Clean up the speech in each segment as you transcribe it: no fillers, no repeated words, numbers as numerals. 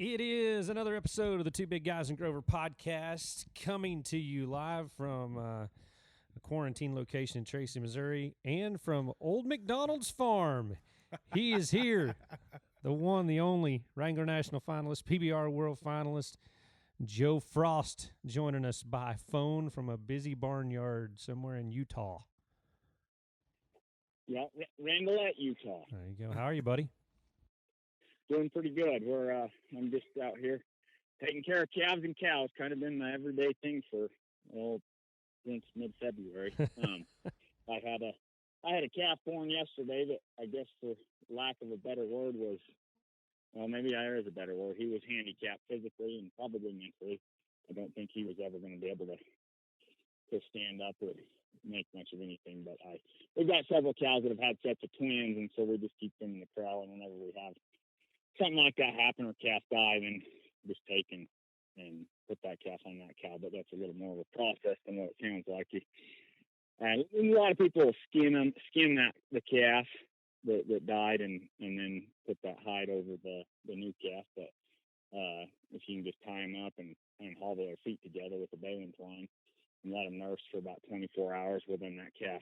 It is another episode of the Two Big Guys in Grover podcast, coming to you live from a quarantine location in Tracy, Missouri, and from Old McDonald's Farm. He is here, the one, the only Wrangler National finalist, PBR World finalist, Joe Frost, joining us by phone from a busy barnyard somewhere in Utah. Yeah, Wranglette, Utah. There you go. How are you, buddy? Doing pretty good. I'm just out here taking care of calves and cows. Kind of been my everyday thing since mid-February. I had a calf born yesterday that I guess, for lack of a better word, maybe there is a better word. He was handicapped physically and probably mentally. I don't think he was ever going to be able to stand up or make much of anything. But we've got several cows that have had sets of twins, and so we just keep them in the corral. And whenever we have something like that happen or calf die, then just take and put that calf on that cow. But that's a little more of a process than what it sounds like. And a lot of people skin the calf that died and then put that hide over the new calf. But if you can just tie them up and hobble their feet together with a baling twine and let them nurse for about 24 hours within that calf.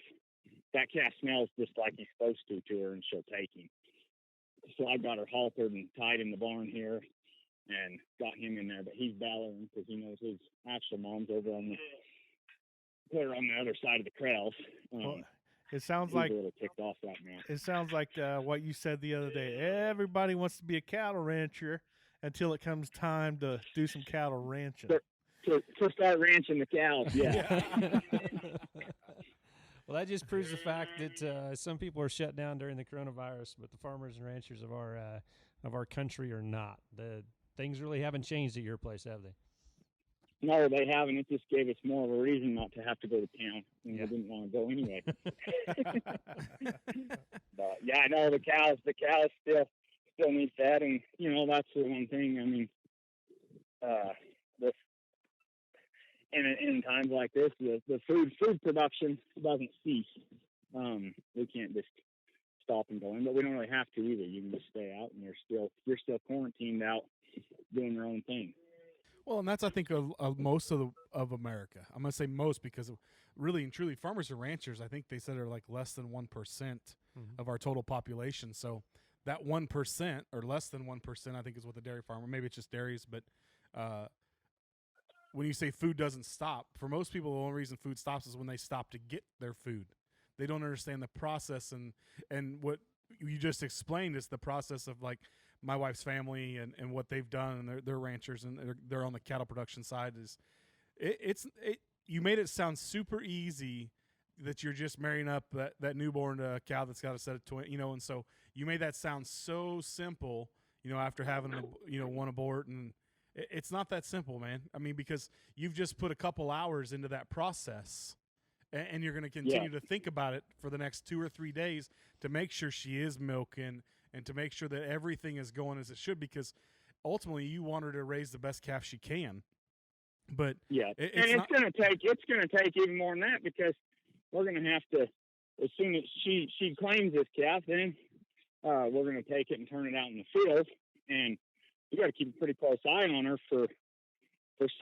That calf smells just like he's supposed to her, and she'll take him. So I got her haltered and tied in the barn here and got him in there, but he's bellowing because he knows his actual mom's over on the other side of the corrals. It sounds like a little ticked off right now. It sounds like what you said the other day. Everybody wants to be a cattle rancher until it comes time to do some cattle ranching. To start ranching the cows, yeah. Well, that just proves the fact that some people are shut down during the coronavirus, but the farmers and ranchers of our country are not. The things really haven't changed at your place, have they? No, they haven't. It just gave us more of a reason not to have to go to town, and we didn't want to go anyway. But yeah, I know the cows still need fed, and that's the one thing. I mean, in times like this, the food production doesn't cease. We can't just stop and go in, but we don't really have to either. You can just stay out, and you're still quarantined out, doing your own thing. Well, and that's, I think, of most of America. I'm going to say most because really and truly, farmers and ranchers, I think they said, are like less than 1% of our total population. So that 1% or less than 1%, I think, is what the dairy farmer. Maybe it's just dairies, but when you say food doesn't stop, for most people, the only reason food stops is when they stop to get their food. They don't understand the process, and what you just explained is the process of, like, my wife's family and what they've done, and they're ranchers and they're on the cattle production side. You made it sound super easy that you're just marrying up that newborn cow that's got a set of twins, and so you made that sound so simple, after having one abort, and it's not that simple, man. I mean, because you've just put a couple hours into that process, and you're going to continue to think about it for the next 2 or 3 days to make sure she is milking and to make sure that everything is going as it should, because ultimately you want her to raise the best calf she can. But it's going to take even more than that, because we're going to have to, as soon as she claims this calf, then we're going to take it and turn it out in the field, and you got to keep a pretty close eye on her for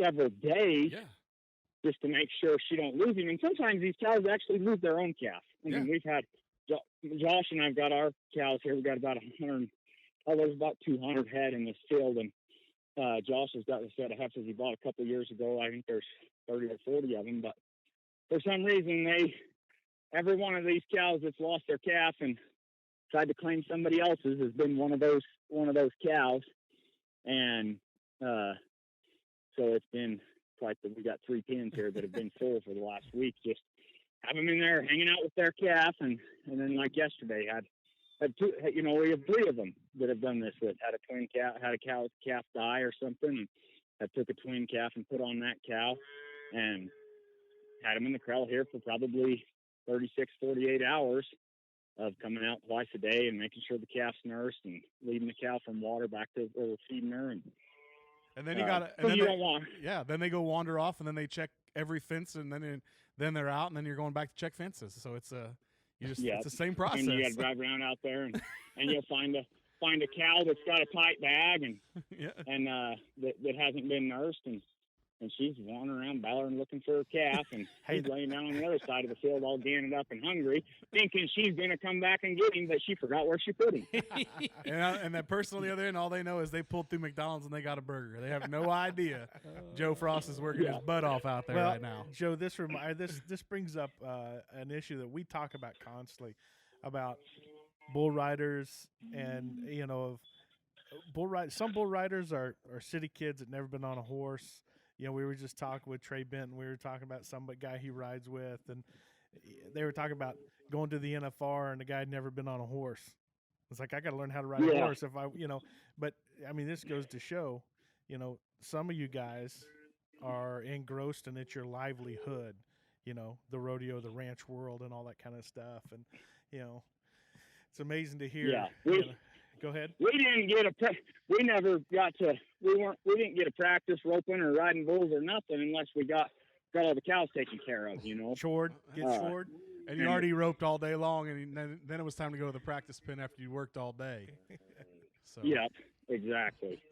several days, just to make sure she don't lose him. And sometimes these cows actually lose their own calf. I mean, we've had Josh and I've got our cows here. We've got about 100. There's about 200 head in this field, and Josh has got a set of heifers he bought a couple of years ago. I think there's 30 or 40 of them, but for some reason every one of these cows that's lost their calf and tried to claim somebody else's has been one of those cows. And so it's been like we got 3 pens here that have been full for the last week. Just have them in there hanging out with their calf, and then like yesterday had 2. We have 3 of them that have done this. That had a twin calf, had a calf die or something. And I took a twin calf and put on that cow, and had them in the corral here for probably 36, 48 hours of coming out twice a day and making sure the calf's nursed and leading the cow from water back to where we're feeding her. And then you got to, then they go wander off, and then they check every fence, and then they're out, and then you're going back to check fences. So it's it's the same process. And you got to drive around out there, and you'll find find a cow that's got a tight bag and Yeah. and that hasn't been nursed, and she's wandering around bellering looking for her calf, and Hey, he's laying down on the other side of the field all ganned up and hungry, thinking she's going to come back and get him, but she forgot where she put him. And that person on the other end, all they know is they pulled through McDonald's and they got a burger. They have no idea Joe Frost is working his butt off out there well, right now. Joe, this brings up an issue that we talk about constantly about bull riders, and some bull riders are city kids that never been on a horse. We were just talking with Trey Benton. We were talking about some guy he rides with, and they were talking about going to the NFR, and the guy had never been on a horse. It's like, I got to learn how to ride a horse if I. But I mean, this goes to show, some of you guys are engrossed and it's your livelihood, the rodeo, the ranch world, and all that kind of stuff. And, it's amazing to hear. Yeah. Go ahead. We didn't get we didn't get a practice roping or riding bulls or nothing unless we got all the cows taken care of, Shored, shored. And you already roped all day long, and then it was time to go to the practice pen after you worked all day. So. Yeah, exactly.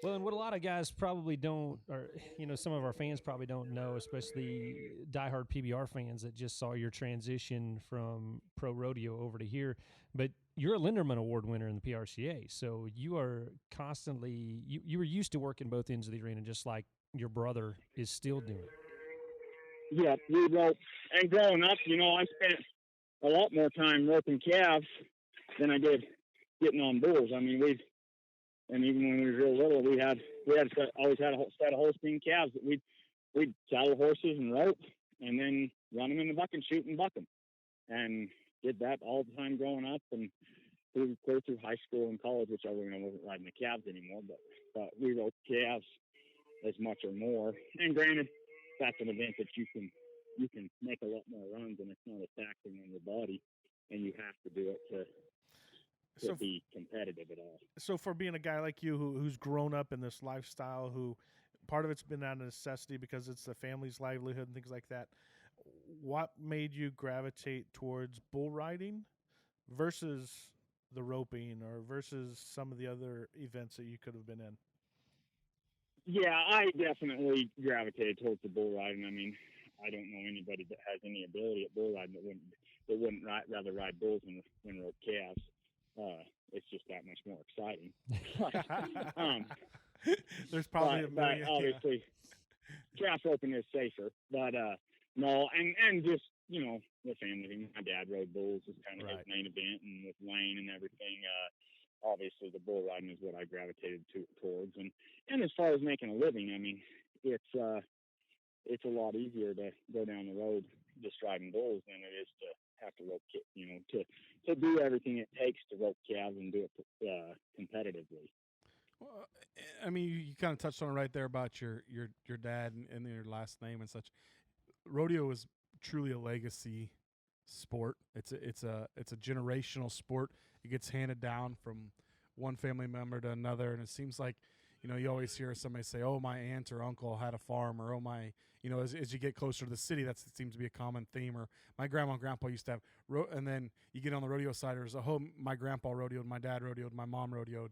Well, and what a lot of guys probably don't, or some of our fans probably don't know, especially diehard PBR fans that just saw your transition from Pro Rodeo over to here. But you're a Linderman Award winner in the PRCA, so you are constantly you were used to working both ends of the arena, just like your brother is still doing. Yeah, we rope. And growing up, I spent a lot more time roping calves than I did getting on bulls. I mean, and even when we were real little, we always had a whole set of Holstein calves that we'd saddle horses and rope, and then run them in the bucking chute and buck them, and did that all the time growing up, and clear through high school and college, which I wasn't riding the calves anymore, but we roped calves as much or more. And granted, that's an event that you can make a lot more runs, and it's not a taxing on your body, and you have to do it to be competitive at all. So for being a guy like you who's grown up in this lifestyle, who part of it's been out of necessity because it's the family's livelihood and things like that, what made you gravitate towards bull riding versus the roping or versus some of the other events that you could have been in? Yeah, I definitely gravitated towards the bull riding. I mean, I don't know anybody that has any ability at bull riding that wouldn't rather ride bulls than rope calves. It's just that much more exciting. There's probably but obviously calf roping is safer. But no, and just the family. My dad rode bulls as kind of his main event, and with Wayne and everything. Obviously, the bull riding is what I gravitated towards, and as far as making a living, I mean, it's a lot easier to go down the road just riding bulls than it is to have to rope, to do everything it takes to rope calves and do it competitively. Well, I mean, you kind of touched on it right there about your dad and your last name and such. Rodeo is truly a legacy sport. It's a generational sport. It gets handed down from one family member to another, and it seems like, you always hear somebody say, "Oh, my aunt or uncle had a farm," or "Oh, my," as you get closer to the city, that seems to be a common theme. Or my grandma and grandpa used to have, and then you get on the rodeo side, there's my grandpa rodeoed, my dad rodeoed, my mom rodeoed,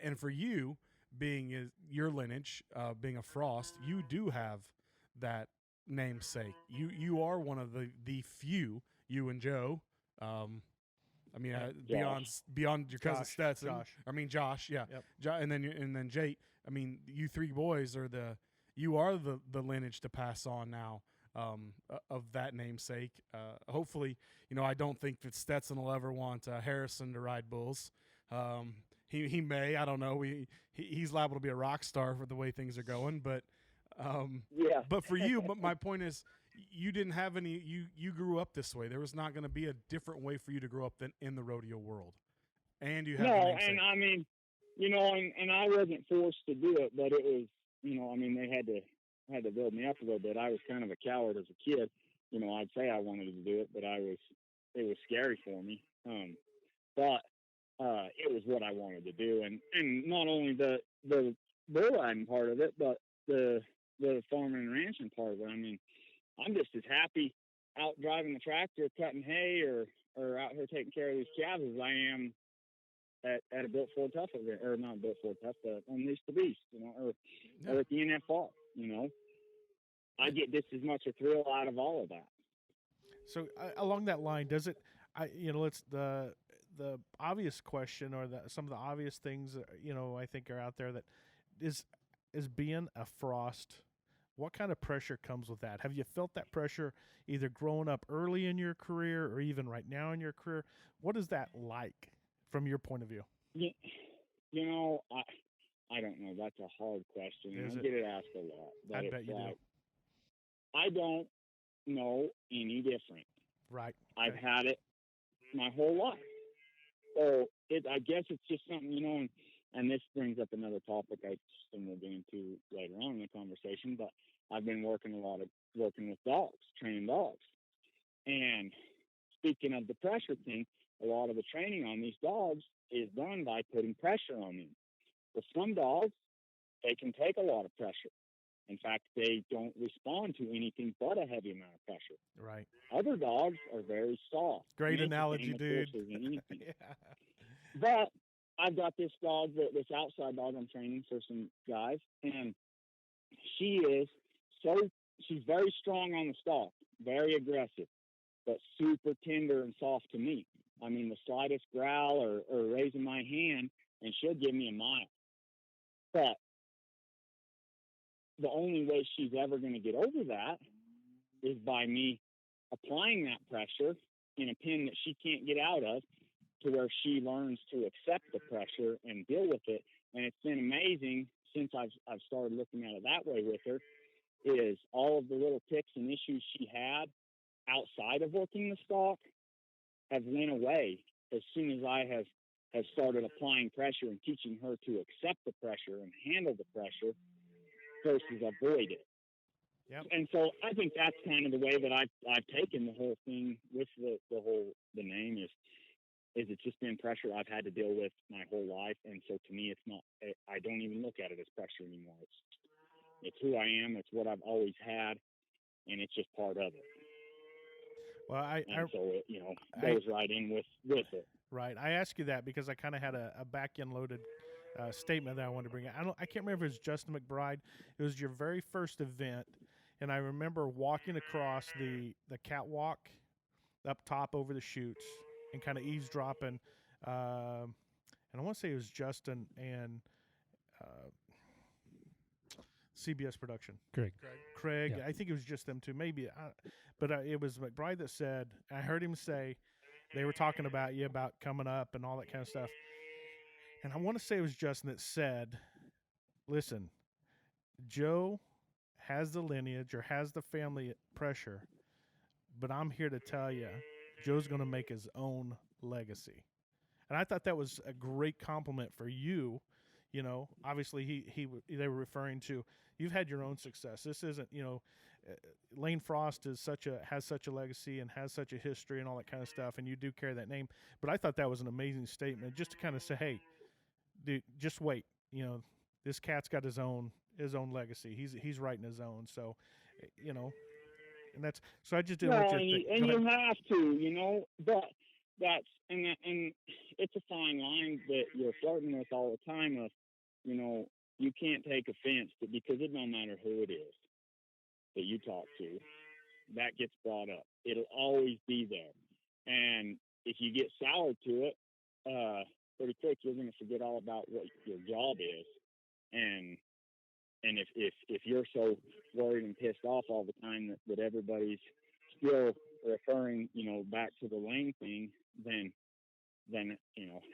and for you, being your lineage, being a Frost, you do have that namesake. You are one of the few, you and Joe. I mean, beyond your cousin Stetson. Josh, yeah. Yep. And then Jake. I mean, you three boys are the lineage to pass on now of that namesake. Hopefully, I don't think that Stetson will ever want Harrison to ride bulls. He may. I don't know. He's liable to be a rock star for the way things are going. But yeah. But for you, my point is, you didn't have any. You grew up this way. There was not going to be a different way for you to grow up than in the rodeo world. And you have and I mean, and I wasn't forced to do it, but it was, I mean, they had to build me up a little bit. I was kind of a coward as a kid. I'd say I wanted to do it, but it was scary for me. But it was what I wanted to do, and not only the bull riding part of it, but the farming and ranching part of it. I mean, I'm just as happy out driving the tractor, cutting hay, or out here taking care of these calves as I am at a Built Ford Tough event, or not Built Ford Tough, Unleash the Beast, or at the NFR, I get just as much a thrill out of all of that. So along that line, does it? It's the obvious question, or some of the obvious things that, I think are out there, that is being a Frost. What kind of pressure comes with that? Have you felt that pressure either growing up early in your career or even right now in your career? What is that like from your point of view? I don't know. That's a hard question. Is I it? get it asked a lot. But I bet you do. I don't know any different. Right. I've had it my whole life. So I guess it's just something, and this brings up another topic we'll get into later on in the conversation, but I've been working with dogs, training dogs. And speaking of the pressure thing, a lot of the training on these dogs is done by putting pressure on them. With some dogs, they can take a lot of pressure. In fact, they don't respond to anything but a heavy amount of pressure. Right. Other dogs are very soft. Great analogy, dude. Yeah. But I've got this dog, this outside dog I'm training for some guys, and she's very strong on the stalk, very aggressive, but super tender and soft to me. I mean, the slightest growl or raising my hand, and she'll give me a mile. But the only way she's ever going to get over that is by me applying that pressure in a pen that she can't get out of, to where she learns to accept the pressure and deal with it. And it's been amazing since I've started looking at it that way with her, is all of the little ticks and issues she had outside of working the stalk have went away as soon as I have started applying pressure and teaching her to accept the pressure and handle the pressure versus avoid it. Yep. And so I think that's kind of the way that I've taken the whole thing with the name is it's just been pressure I've had to deal with my whole life. And so to me, I don't even look at it as pressure anymore. It's who I am. It's what I've always had, and it's just part of it. Well, so it, goes right in with it. Right. I ask you that because I kind of had a back-end loaded statement that I wanted to bring out. I can't remember if it was Justin McBride. It was your very first event, and I remember walking across the catwalk up top over the chutes and kind of eavesdropping. And I want to say it was Justin and CBS production. Craig. Yeah. I think it was just them two, maybe. But it was McBride that said, I heard him say, they were talking about you, about coming up and all that kind of stuff. And I want to say it was Justin that said, listen, Joe has the lineage or has the family pressure, but I'm here to tell you, Joe's going to make his own legacy. And I thought that was a great compliment for you. Obviously they were referring to, you've had your own success. This isn't, Lane Frost has such a legacy and has such a history and all that kind of stuff, and you do carry that name. But I thought that was an amazing statement, just to kind of say, hey, dude, just wait. This cat's got his own legacy. He's writing his own. So, and that's so. I just didn't want you to. And you have to, but that's and it's a fine line that you're flirting with all the time. Of, you can't take offense to, because it don't matter who it is that you talk to, that gets brought up. It'll always be there. And if you get soured to it, pretty quick, you're going to forget all about what your job is. And if you're so worried and pissed off all the time that everybody's still referring, back to the Lane thing, then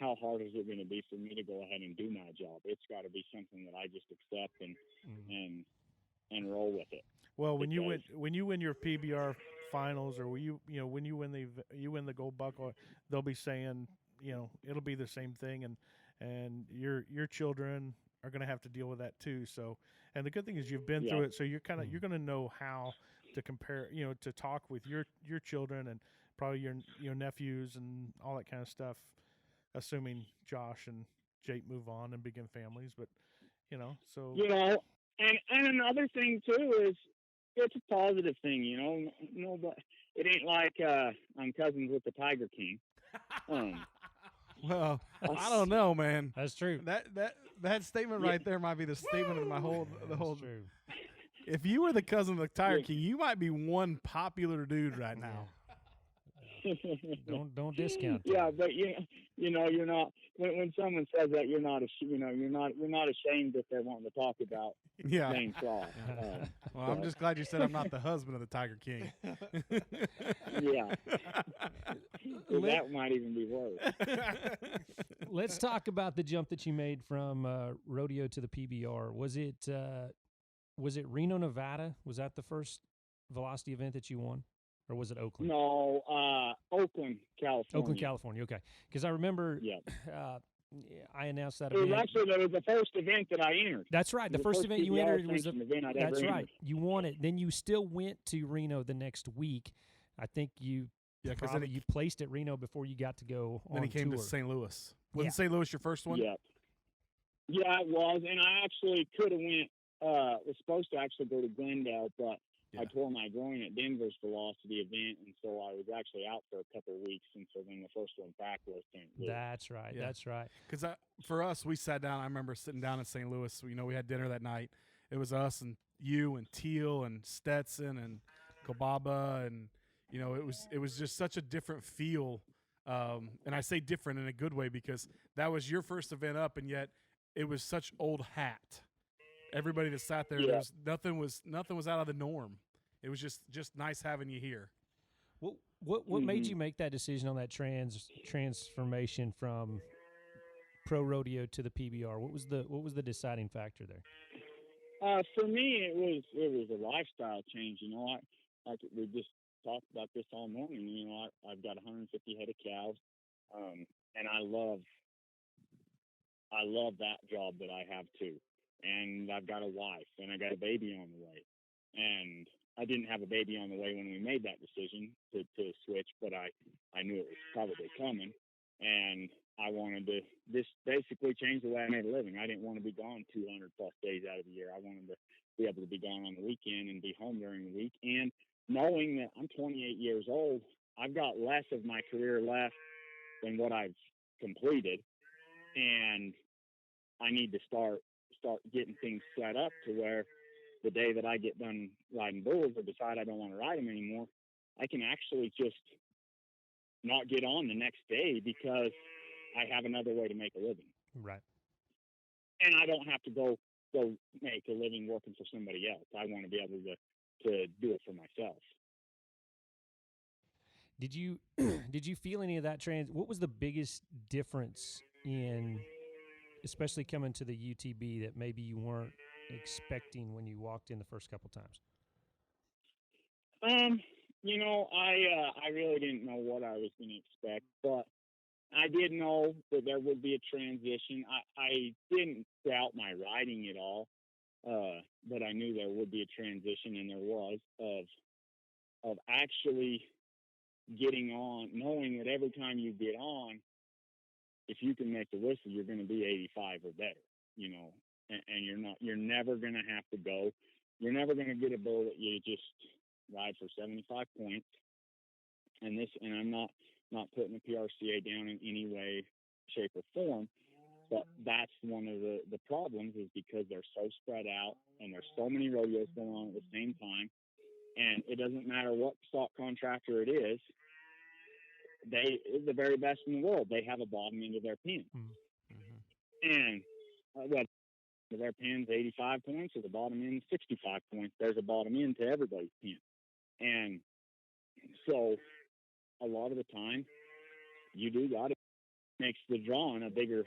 how hard is it going to be for me to go ahead and do my job? It's got to be something that I just accept and roll with it. Well, when you win your PBR finals, or when you win the gold buckle, they'll be saying, it'll be the same thing, and your children are going to have to deal with that too. So, and the good thing is you've been through it, so you're going to know how to compare, to talk with your children and probably your nephews and all that kind of stuff, assuming Josh and Jake move on and begin families. But so and another thing too is it's a positive thing, but it ain't like I'm cousins with the Tiger King. Well, I don't know, man. That's true. That statement right there might be the statement of the whole. True. If you were the cousin of the Tiger King, you might be one popular dude right now. Don't discount that. Yeah, but you know, you're not. When someone says that, you're not ashamed if they're wanting to talk about Zane Cross. Well, I'm just glad you said I'm not the husband of the Tiger King. Yeah, that might even be worse. Let's talk about the jump that you made from rodeo to the PBR. Was it Reno, Nevada? Was that the first velocity event that you won? Or was it Oakland? No, Oakland, California. Oakland, California. Okay, because I remember I announced that event. There was the first event that I entered. That's right. The first event you entered was event I'd that's ever right. entered. You won it. Then you still went to Reno the next week. I think you you placed at Reno before you got to go on Then he came tour. to St. Louis. Wasn't St. Louis your first one? Yeah. Yeah, it was, and I actually could have went. Was supposed to actually go to Glendale, but I tore my groin at Denver's velocity event, and so I was actually out for a couple of weeks, and so then the first one back was St. Louis. That's right. Yeah. That's right. Because for us, we sat down. I remember sitting down in St. Louis. We had dinner that night. It was us and you and Teal and Stetson and Kobaba, and it was just such a different feel. And I say different in a good way because that was your first event up, and yet it was such old hat. Everybody that sat there, nothing was out of the norm. It was just nice having you here. What made you make that decision on that transformation from Pro Rodeo to the PBR? What was the deciding factor there? For me, it was a lifestyle change. We just talked about this all morning. I've got 150 head of cows, and I love that job that I have too. And I've got a wife, and I got a baby on the way. And I didn't have a baby on the way when we made that decision to switch, but I knew it was probably coming. And I wanted to basically change the way I made a living. I didn't want to be gone 200 plus days out of the year. I wanted to be able to be gone on the weekend and be home during the week. And knowing that I'm 28 years old, I've got less of my career left than what I've completed. And I need to start getting things set up to where the day that I get done riding bulls or decide I don't want to ride them anymore, I can actually just not get on the next day because I have another way to make a living. Right. And I don't have to go make a living working for somebody else. I want to be able to do it for myself. Did you feel any of that what was the biggest difference in, especially coming to the UTB, that maybe you weren't expecting when you walked in the first couple times? I really didn't know what I was going to expect, but I did know that there would be a transition. I didn't doubt my riding at all, but I knew there would be a transition, and there was, of actually getting on, knowing that every time you get on, if you can make the whistle, you're going to be 85 or better, and you're never going to have to go. You're never going to get a bull that you just ride for 75 points. And I'm not putting the PRCA down in any way, shape, or form, but that's one of the problems, is because they're so spread out and there's so many rodeos going on at the same time. And it doesn't matter what stock contractor it is, they're the very best in the world. They have a bottom end of their pen. Mm-hmm. And whether their pen's 85 points or the bottom end 65 points, there's a bottom end to everybody's pen. And so a lot of the time, you do got to makes the drawing a bigger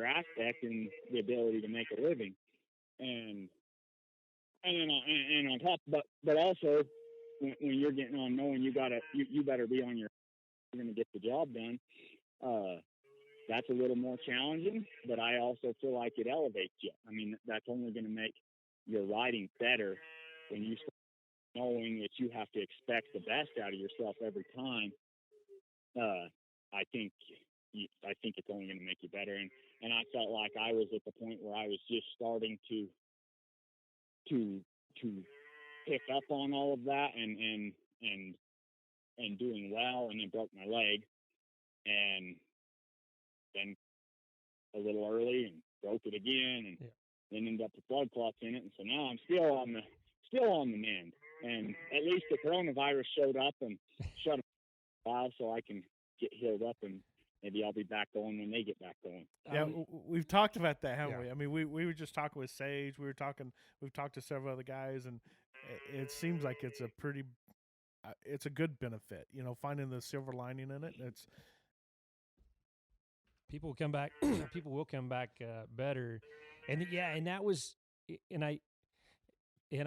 aspect in the ability to make a living. And on top, but also when you're getting on, knowing you better be on you're going to get the job done, that's a little more challenging, but I also feel like it elevates you. I mean, that's only going to make your riding better when you start knowing that you have to expect the best out of yourself every time. I think it's only going to make you better. And I felt like I was at the point where I was just starting to pick up on all of that and doing well, and then broke my leg. And then a little early and broke it again, and then ended up with blood clots in it. And so now I'm still on the mend. And at least the coronavirus showed up and shut a while, so I can get healed up, and maybe I'll be back going when they get back going. Yeah, we've talked about that, haven't we? I mean, we were just talking with Sage. We've talked to several other guys, and it seems like it's a pretty, it's a good benefit. You know, finding the silver lining in it. It's people will come back. People will come back better, and and that was, and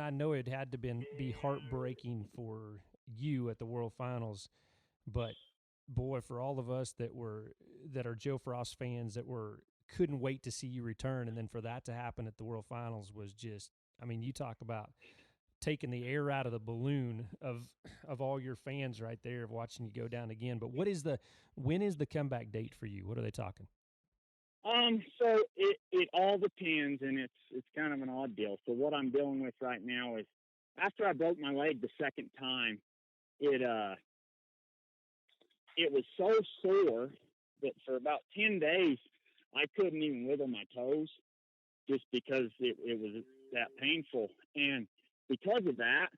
I know it had to be heartbreaking for you at the World Finals, but boy, for all of us that are Joe Frost fans that couldn't wait to see you return, and then for that to happen at the World Finals was just, I mean, you talk about taking the air out of the balloon of all your fans right there of watching you go down again. But when is the comeback date for you? What are they talking? So it all depends, and it's kind of an odd deal. So what I'm dealing with right now is, after I broke my leg the second time, it was so sore that for about 10 days I couldn't even wiggle my toes, just because it was that painful. And because of that,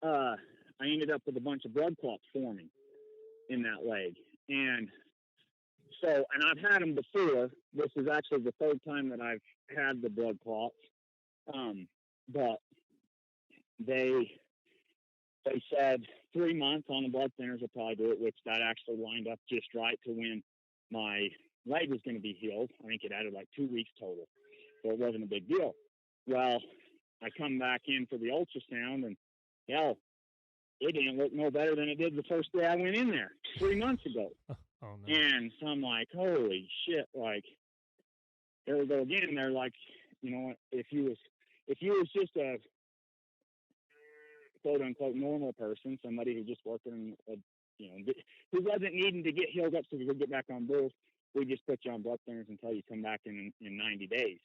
I ended up with a bunch of blood clots forming in that leg. And so, and I've had them before. This is actually the third time that I've had the blood clots. But they said 3 months on the blood thinners will probably do it, which that actually lined up just right to when my leg was going to be healed. I think it added like 2 weeks total, so it wasn't a big deal. Well, I come back in for the ultrasound, and hell, it didn't look no better than it did the first day I went in there 3 months ago. Oh, no. And so I'm like, holy shit, like, there we go again. They're like, you know, if you was just a quote unquote normal person, somebody who just working, who wasn't needing to get healed up so we could get back on bulls, we just put you on blood thinners until you come back in 90 days.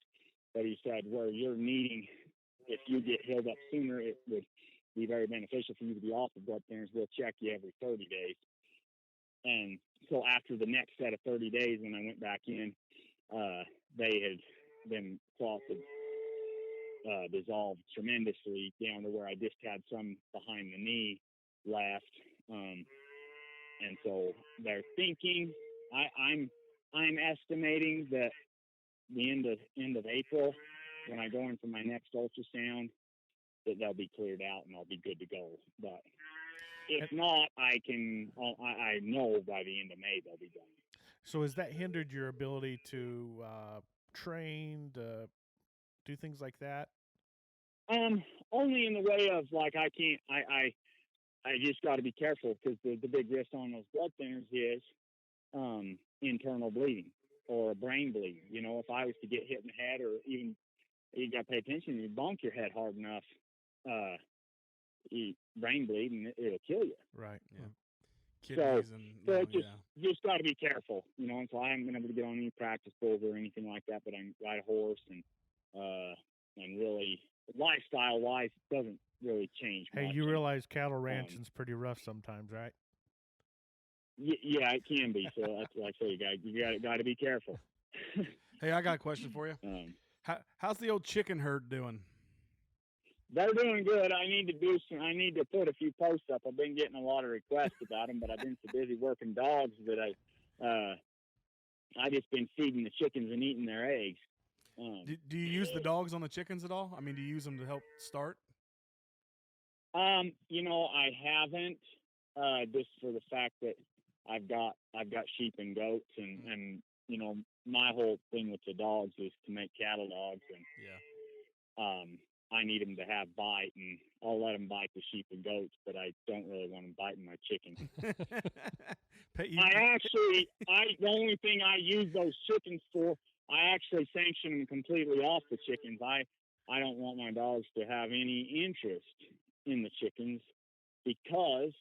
But he said, where you're needing, if you get healed up sooner, it would be very beneficial for you to be off of blood thinners. We'll check you every 30 days. And so after the next set of 30 days, when I went back in, them clots had dissolved tremendously down to where I just had some behind the knee left. And so they're thinking, I'm estimating that the end of April, when I go in for my next ultrasound, that they'll be cleared out and I'll be good to go. But if not, I know by the end of May they'll be done. So has that hindered your ability to train, to do things like that? Only in the way of, like, I just got to be careful, because the big risk on those blood thinners is internal bleeding or brain bleeding. You know, if I was to get hit in the head, or even, you got to pay attention, you bonk your head hard enough, you brain bleed, and it'll kill you. Right. Yeah. Kidneys just got to be careful, you know. And so I haven't been able to get on any practice bulls or anything like that, but I can ride a horse, and really, lifestyle wise, it doesn't really change much. Hey, you realize cattle ranching's pretty rough sometimes, right? Yeah, it can be. So that's why I say you got to be careful. Hey, I got a question for you. How's the old chicken herd doing? They're doing good. I need to put a few posts up. I've been getting a lot of requests about them, but I've been so busy working dogs that I just been feeding the chickens and eating their eggs. Do you use the dogs on the chickens at all? I mean, do you use them to help start? You know, I haven't, just for the fact that I've got sheep and goats, and you know, my whole thing with the dogs is to make cattle dogs, and I need them to have bite, and I'll let them bite the sheep and goats, but I don't really want them biting my chickens. The only thing I use those chickens for, I actually sanction them completely off the chickens. I don't want my dogs to have any interest in the chickens, because,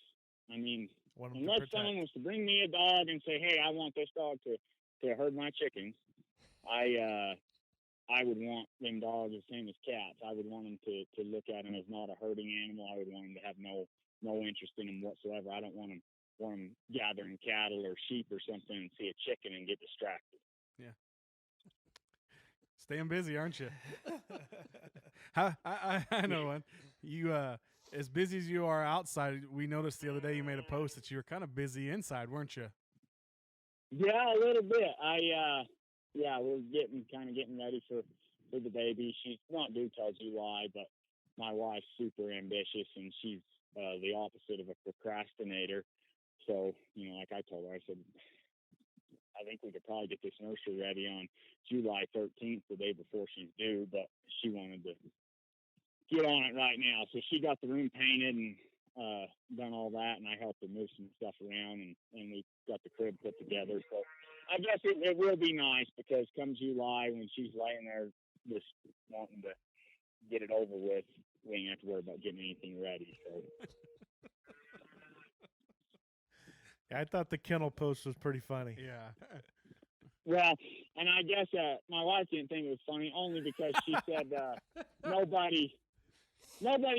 I mean, unless someone was to bring me a dog and say, hey, I want this dog to herd my chickens, I would want them dogs the same as cats. I would want them to look at them as not a herding animal. I would want them to have no interest in them whatsoever. I don't want them gathering cattle or sheep or something and see a chicken and get distracted. Staying busy, aren't you? I know one. You as busy as you are outside, we noticed the other day you made a post that you were kind of busy inside, weren't you? Yeah, a little bit. We're getting ready for the baby. She's not due till July, but my wife's super ambitious, and she's the opposite of a procrastinator. So, like I told her, I said, I think we could probably get this nursery ready on July 13th, the day before she's due, but she wanted to get on it right now. So she got the room painted and done all that, and I helped her move some stuff around, and we got the crib put together. So I guess it will be nice, because come July, when she's laying there just wanting to get it over with, we ain't have to worry about getting anything ready. So. I thought the kennel post was pretty funny. Yeah. Well, and I guess my wife didn't think it was funny, only because she said nobody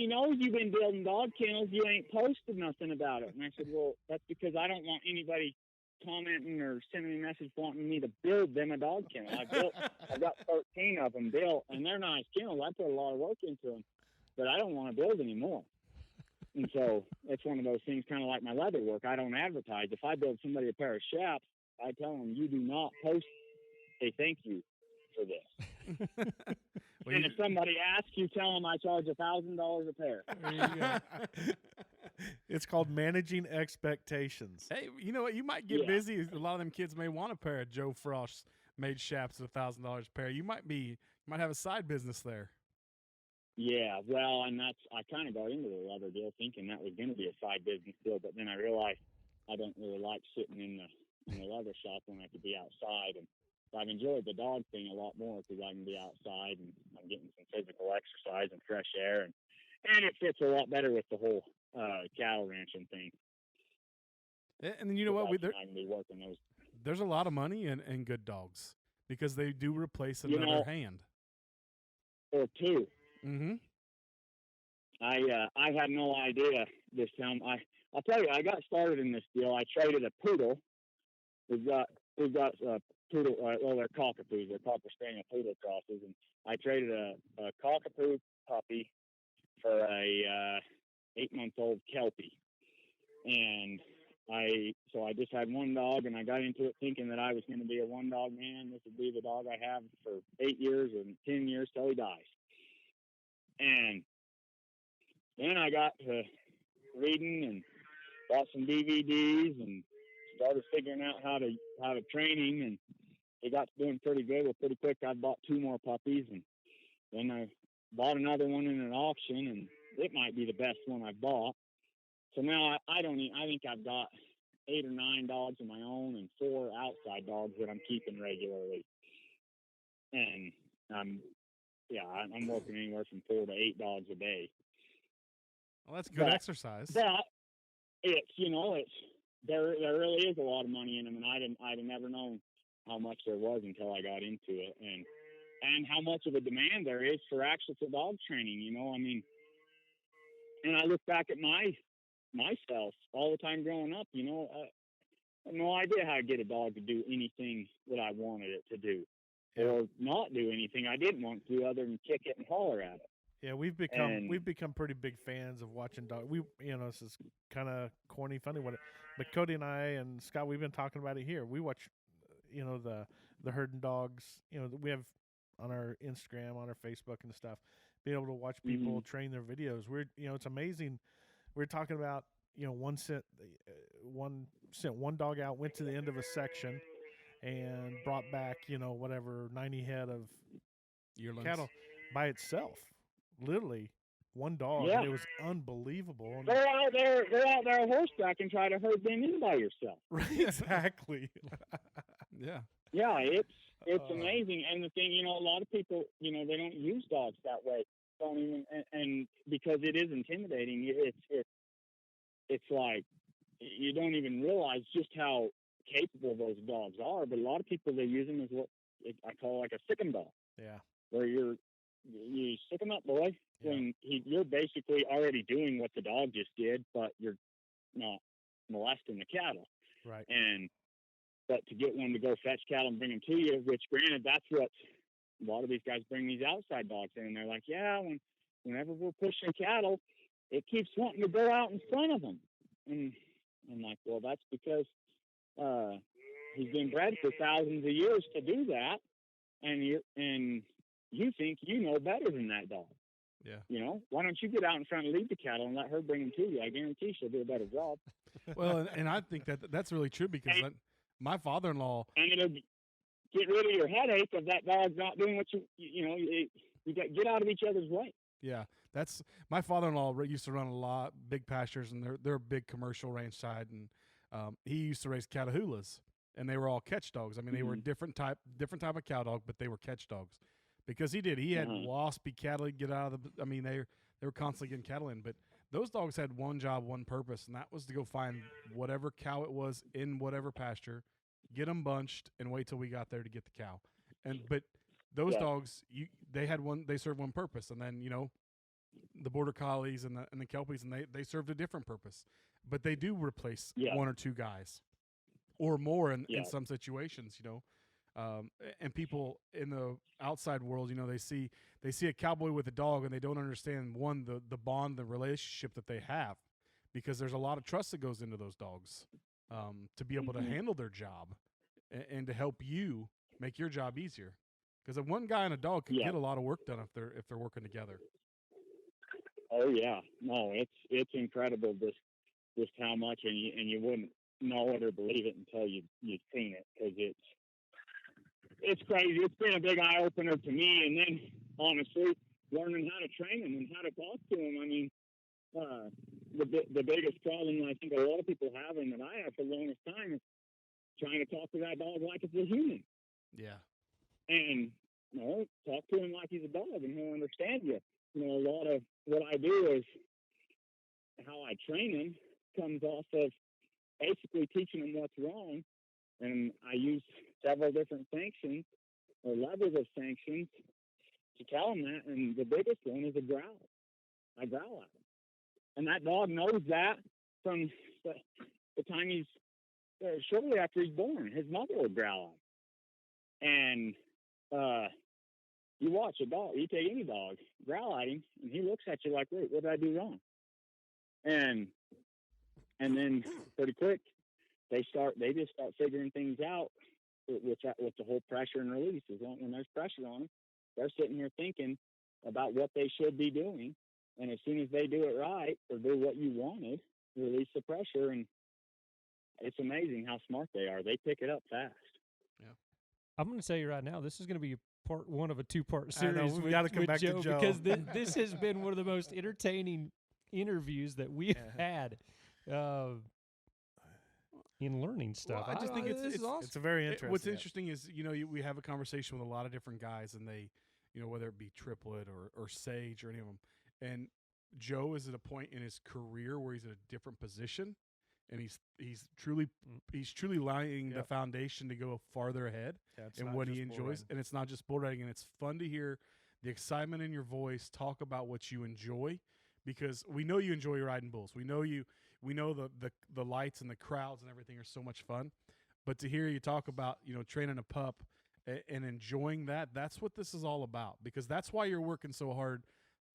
knows you've been building dog kennels. You ain't posted nothing about it. And I said, well, that's because I don't want anybody commenting or sending me a message wanting me to build them a dog kennel. I've got 13 of them built, and they're nice kennels. I put a lot of work into them, but I don't want to build anymore. And so it's one of those things, kind of like my leather work. I don't advertise. If I build somebody a pair of chaps, I tell them, you do not post a thank you for this. Well, and if somebody asks, you tell them I charge $1,000 a pair. There you go. It's called managing expectations. Hey, you know what? You might get busy. A lot of them kids may want a pair of Joe Frost made chaps at $1,000 a pair. You might have a side business there. Yeah, well, and I kind of got into the leather deal thinking that was going to be a side business deal, but then I realized I don't really like sitting in the leather shop when I could be outside. And I've enjoyed the dog thing a lot more because I can be outside and I'm getting some physical exercise and fresh air, and it fits a lot better with the whole cattle ranching thing. And then you know what? I can be working those. There's a lot of money in good dogs because they do replace another hand or two. Mm-hmm. I had no idea this time. I'll tell you, I got started in this deal. I traded a poodle. We've got poodle. Well, they're cockapoos. They're Cocker Spaniel poodle crosses, and I traded a cockapoo puppy for a 8-month-old Kelpie. And I just had one dog, and I got into it thinking that I was going to be a one-dog man. This would be the dog I have for 8 years and 10 years till he dies. And then I got to reading and bought some DVDs and started figuring out how to train him, and he got to doing pretty good. Well, pretty quick, I bought 2 more puppies, and then I bought another one in an auction, and it might be the best one I've bought. So now I think I've got 8 or 9 dogs of my own and 4 outside dogs that I'm keeping regularly. And I'm working anywhere from 4 to 8 dogs a day. Well, that's good exercise. But there really is a lot of money in them, and I'd have never known how much there was until I got into it, and how much of a demand there is for dog training. I mean, and I look back at myself all the time growing up. I had no idea how to get a dog to do anything that I wanted it to do. Or not do anything I didn't want to other than kick it and holler at it. Yeah, we've become pretty big fans of watching dogs. This is kind of corny, funny, but Cody and I and Scott, we've been talking about it here. We watch, the herding dogs. We have on our Instagram, on our Facebook and stuff. Being able to watch people train their videos. It's amazing. We're talking about one sent one dog out, went to the end of a section, and brought back 90 head of Yearlings. cattle by itself. Literally one dog. Yeah. And it was unbelievable. They're out there horseback and try to herd them in by yourself. Right, exactly. Yeah. Yeah, it's amazing. And the thing, a lot of people, they don't use dogs that way. Don't even, and because it is intimidating, it's like you don't even realize just how capable those dogs are. But a lot of people, they use them as what I call like a sick 'em dog. Yeah. Where you sick 'em up, boy. Yeah. When you're basically already doing what the dog just did, but you're not molesting the cattle. Right. And But to get one to go fetch cattle and bring them to you, which granted, that's what a lot of these guys bring these outside dogs in, and they're like, yeah, whenever we're pushing cattle, it keeps wanting to go out in front of them. And I'm like, well, that's because he's been bred for thousands of years to do that, and you think you know better than that dog. Yeah. You know, why don't you get out in front and lead the cattle and let her bring them to you? I guarantee she'll do a better job. Well, and I think that's really true because my father-in-law. And it'll get rid of your headache of that dog not doing what you get out of each other's way. Yeah, that's my father-in-law used to run a lot big pastures, and they're a big commercial ranch side, and he used to raise Catahoulas, and they were all catch dogs. I mean, they were different type of cow dog, but they were catch dogs because he had waspy cattle get out of the. I mean, they were constantly getting cattle in, but those dogs had one job, one purpose, and that was to go find whatever cow it was in whatever pasture, get them bunched, and wait till we got there to get the cow. But those dogs, they served one purpose, and then the border collies and the kelpies, and they served a different purpose. But they do replace one or two guys, or more in some situations, and people in the outside world, they see a cowboy with a dog, and they don't understand the bond, the relationship that they have, because there's a lot of trust that goes into those dogs to be able to handle their job and to help you make your job easier. Because one guy and a dog can get a lot of work done if they're working together. Oh yeah, no, it's incredible just how much, and you wouldn't know it or believe it until you've seen it, because it's crazy. It's been a big eye opener to me, and then honestly, learning how to train them and how to talk to them. I mean, the biggest problem I think a lot of people have, and that I have for the longest time, is trying to talk to that dog like it's a human. Yeah. And talk to him like he's a dog, and he'll understand you. A lot of what I do is how I train him comes off of basically teaching him what's wrong, and I use several different sanctions or levels of sanctions to tell him that. And the biggest one is a growl. I growl at him, and that dog knows that from the time he's shortly after he's born. His mother will growl at him, and you watch a dog, you take any dog, growl at him, and he looks at you like, wait, what did I do wrong? And then pretty quick, they just start figuring things out with the whole pressure and release. When there's pressure on them, they're sitting here thinking about what they should be doing. And as soon as they do it right, or do what you wanted, release the pressure. And it's amazing how smart they are. They pick it up fast. Yeah. I'm going to tell you right now, this is going to be part one of a two-part series. I know, we got to come back Joe, to Joe, because this has been one of the most entertaining interviews that we've had in learning stuff. Well, I just think it's awesome. It's a very interesting. What's interesting is we have a conversation with a lot of different guys, and they whether it be Triplet or Sage or any of them, and Joe is at a point in his career where he's at a different position, and he's truly laying the foundation to go farther ahead in what he enjoys. And it's not just bull riding, and it's fun to hear the excitement in your voice, talk about what you enjoy, because we know you enjoy riding bulls. We know the lights and the crowds and everything are so much fun, but to hear you talk about training a pup and enjoying that's what this is all about, because that's why you're working so hard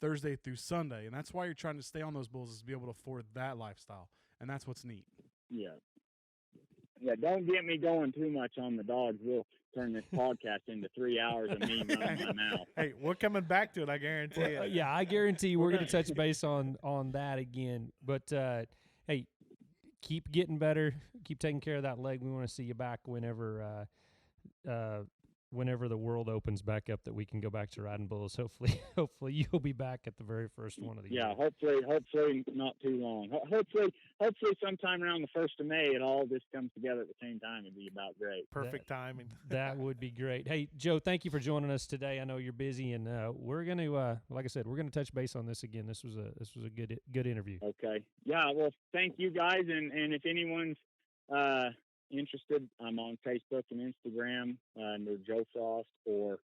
Thursday through Sunday, and that's why you're trying to stay on those bulls, is to be able to afford that lifestyle. And that's what's neat. Yeah. Don't get me going too much on the dogs. We'll turn this podcast into 3 hours of me running my mouth. Hey, we're coming back to it, I guarantee it. Yeah, I guarantee you we're going to touch base on that again. But, hey, keep getting better. Keep taking care of that leg. We want to see you back whenever the world opens back up, that we can go back to riding bulls. Hopefully you'll be back at the very first one of the year. Yeah, hopefully not too long. Hopefully sometime around the 1st of May, it all just comes together at the same time. It'd be about great. Perfect timing. That would be great. Hey, Joe, thank you for joining us today. I know you're busy, and we're going to, like I said, we're going to touch base on this again. This was a good interview. Okay. Yeah. Well, thank you guys, and if anyone's interested, I'm on Facebook and Instagram under Joe Frost or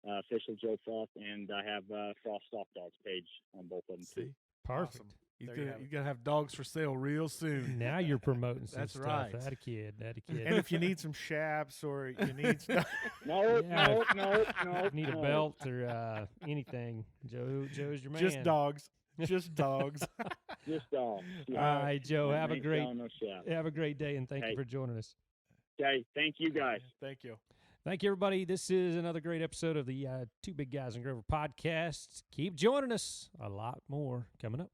official Joe Frost, and I have Frost Stock Dogs page on both of them too. Perfect. Awesome. He's There you gonna have it. he's gonna have dogs for sale real soon. Now you're promoting some That's stuff. right. That a kid. And if you need some shaps or you need stuff, No, Yeah. no. Need a belt or anything. Joe's your man. just dogs. Just dogs. Just dogs. All right, Joe. Have a Ain't great selling no shop. have a great day, and thank you Hey. for joining us. Okay, thank you guys. Thank you. Thank you, everybody. This is another great episode of the Two Big Guys in Grover podcast. Keep joining us. A lot more coming up.